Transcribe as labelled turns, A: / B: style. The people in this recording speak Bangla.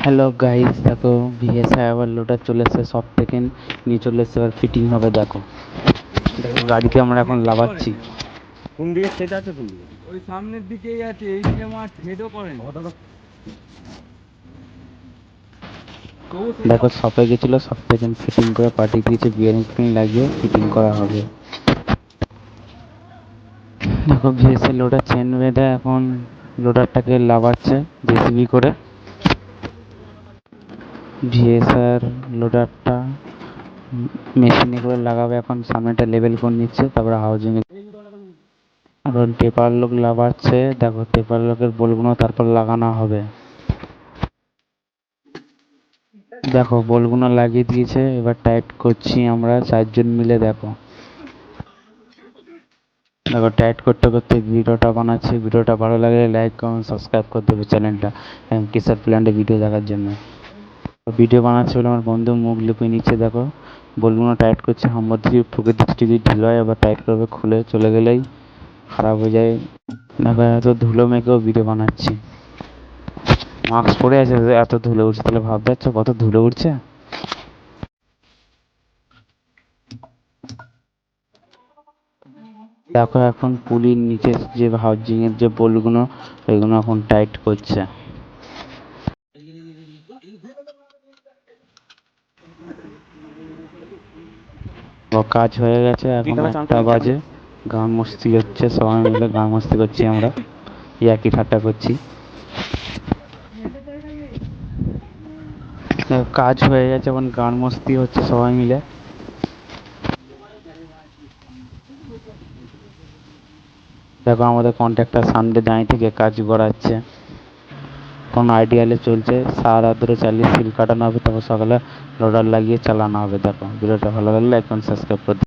A: হ্যালো গাইস, দেখো ভিএসআই আবার লোডার চলে এসেছে, সব থেকে নিয়ে চলে এসেছে। এবার ফিটিং হবে। দেখো দেখো গাড়িতে আমরা এখন লাগাচ্ছি।
B: কোন দিকে সেট আছে? কোন দিকে?
C: ওই সামনের দিকেই আছে, এইদিকে আমার হেডও করেন।
A: দেখো শপে গেছিলো, সব থেকে ফিটিং করে পাঠিয়ে দিয়েছে। বিয়ারিং ফিটিং লাগিয়ে ফিটিং করা হবে। দেখো ভিএসআই লোডার চেন বেঁধে এখন লোডারটাকে লাগাচ্ছে জেসিবি করে। ভিএসআর লোডারটা মেশিনে করে লাগাবে। এখন সামনেটা লেবেল করে নিচ্ছে, তারপরে হাউজিং এখন টেপার লোক লাগাচ্ছে। দেখো টেপার লোকের বোলগুলো তারপর লাগানো হবে। দেখো বোলগুলো লাগিয়ে দিয়েছে, এবার টাইট করছি আমরা চারজন মিলে। দেখো দেখো টাইট করতে করতে ভিডিওটা বানাচ্ছি। ভিডিওটা ভালো লাগলে লাইক কমেন্ট সাবস্ক্রাইব করে দেবে চ্যানেলটা কিসার প্ল্যান্টে ভিডিও দেখার জন্য। ভিডিও বানাচ্ছে বলে আমার বন্ধু মুখ লুকিয়ে নিচ্ছে। দেখো বোলগুলো টাইট করছে। হাম্বার দিয়ে প্রকৃতি যদি ঢিল হয় আবার টাইট করবে, খুলে চলে গেলেই খারাপ হয়ে যায়। দেখো এত ধুলো মেখেও ভিডিও বানাচ্ছি। মাস্ক পরে আছে, এত ধুলো উঠছে, তাহলে ভাবতে পারছো কত ধুলো উঠছে। দেখো এখন পুলির নিচে যে হাউজিং এর যে বোল্টগুলো, ওইগুলো এখন টাইট করছে। কাজ হয়ে গেছে, এখন 1টা বাজে। গান মস্তি হচ্ছে, সবাই মিলে গান মস্তি করছি আমরা, ইয়াকি ঠাট্টা করছি। কাজ হয়ে গেছে, এখন গান মস্তি হচ্ছে সবাই মিলে। দেখো আমাদের কন্ট্রাক্টর সামনে দাঁড়িয়ে থেকে কাজ করাচ্ছে। কোন আইডিয়ালে চলছে, সার ধরে চালিয়ে সিল কাটানো হবে, তারপর সকালে লোডার লাগিয়ে চালানো হবে। দেখো ভিডিওটা ভালো লাগলে এখন সাবস্ক্রাইব করে